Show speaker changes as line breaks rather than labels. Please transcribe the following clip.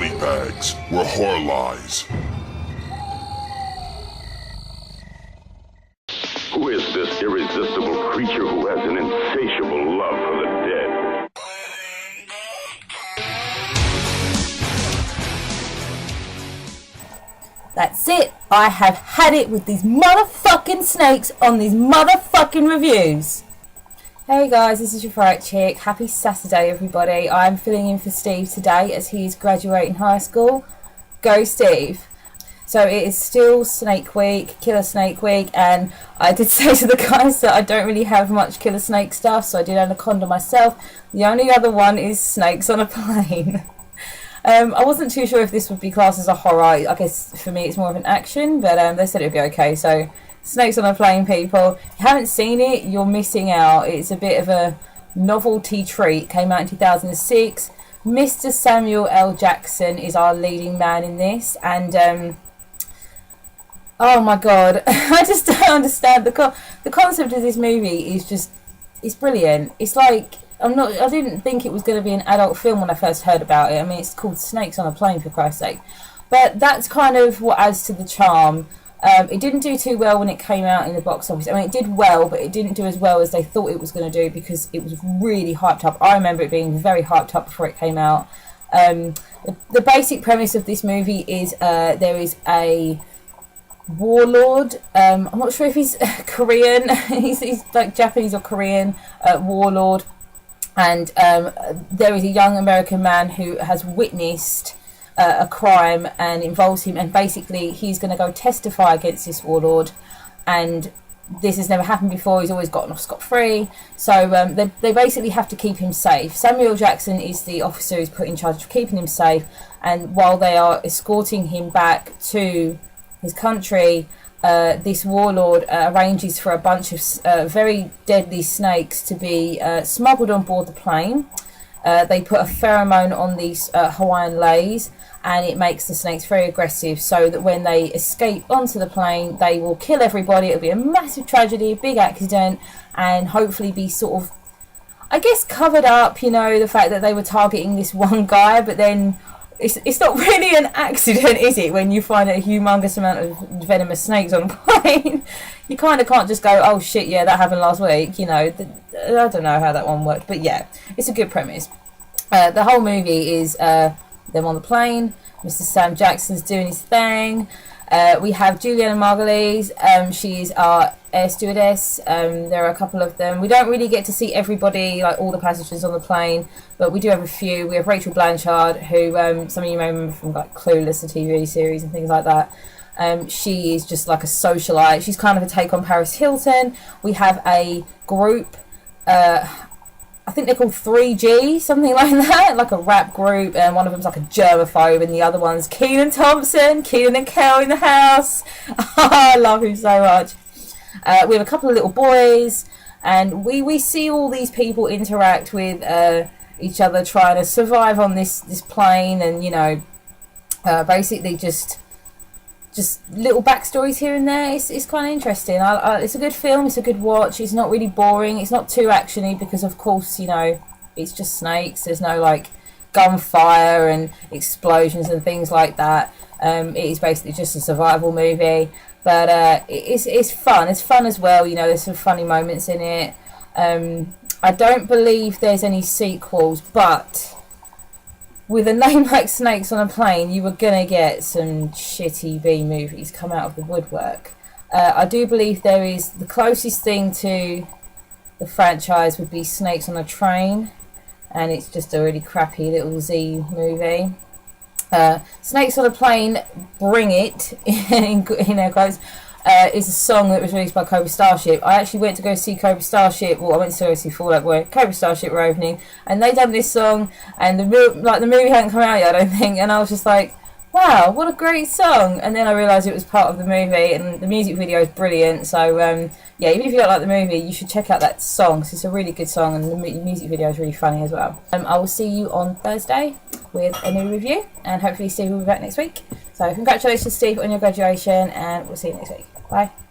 body bags were whore lies.
Who is this irresistible creature who has an insatiable love for the dead?
That's it. I have had it with these motherfucking snakes on these motherfucking reviews. Hey guys, this is your fright chick. Happy Saturday, everybody. I'm filling in for Steve today as he's graduating high school. Go Steve. So it is still Snake Week, Killer Snake Week, and I did say to the guys that I don't really have much Killer Snake stuff, so I did Anaconda myself. The only other one is Snakes on a Plane. I wasn't too sure if this would be classed as a horror. I guess for me it's more of an action, but they said it would be okay. So Snakes on a Plane, people. If you haven't seen it, you're missing out. It's a bit of a novelty treat. Came out in 2006. Mr. Samuel L. Jackson is our leading man in this, and oh my god, I just don't understand the concept of this movie. It's brilliant. It's like I didn't think it was going to be an adult film when I first heard about it. I mean, it's called Snakes on a Plane, for Christ's sake. But that's kind of what adds to the charm. It didn't do too well when it came out in the box office. I mean, it did well, but it didn't do as well as they thought it was going to do because it was really hyped up. I remember it being very hyped up before it came out. The basic premise of this movie is there is a warlord. I'm not sure if he's Korean. he's like Japanese or Korean warlord. And there is a young American man who has witnessed a crime and involves him, and basically he's going to go testify against this warlord, and this has never happened before. He's always gotten off scot-free, so they basically have to keep him safe. Samuel Jackson is the officer who's put in charge of keeping him safe, and while they are escorting him back to his country, this warlord arranges for a bunch of very deadly snakes to be smuggled on board the plane. They put a pheromone on these Hawaiian leis, and it makes the snakes very aggressive, so that when they escape onto the plane, they will kill everybody. It'll be a massive tragedy, a big accident, and hopefully be sort of, I guess, covered up, you know, the fact that they were targeting this one guy, but then it's not really an accident, is it, when you find a humongous amount of venomous snakes on a plane? You kind of can't just go, oh shit, yeah, that happened last week, you know. I don't know how that one worked, but yeah, it's a good premise. The whole movie is them on the plane, Mr. Sam Jackson's doing his thing. We have Juliana Margulies. She's our air stewardess. There are a couple of them. We don't really get to see everybody, like all the passengers on the plane, but we do have a few. We have Rachel Blanchard, who some of you may remember from like Clueless, the TV series and things like that. She is just like a socialite. She's kind of a take on Paris Hilton. We have a group, I think they're called 3G, something like that, like a rap group, and one of them's like a germaphobe, and the other one's Kenan Thompson, Kenan and Kel in the house. I love him so much. We have a couple of little boys, and we see all these people interact with each other, trying to survive on this plane, and you know, basically just little backstories here and there. It's kind of interesting. It's a good film. It's a good watch. It's not really boring. It's not too actiony because, of course, you know, it's just snakes. There's no like gunfire and explosions and things like that. It is basically just a survival movie, but it's fun. It's fun as well. You know, there's some funny moments in it. I don't believe there's any sequels, but with a name like Snakes on a Plane, you were going to get some shitty B movies come out of the woodwork. I do believe there is, the closest thing to the franchise would be Snakes on a Train, and it's just a really crappy little Z movie. Snakes on a Plane, Bring It, in air quotes, is a song that was released by Cobra Starship. I actually went to go see Cobra Starship. Well, I went to go see Fall Out Boy. Cobra Starship were opening, and they done this song, and the movie hadn't come out yet, I don't think. And I was just like, wow, what a great song! And then I realised it was part of the movie, and the music video is brilliant. So yeah, even if you don't like the movie, you should check out that song, because it's a really good song, and the music video is really funny as well. I will see you on Thursday with a new review, and hopefully Steve will be back next week. So congratulations, Steve, on your graduation, and we'll see you next week. Bye.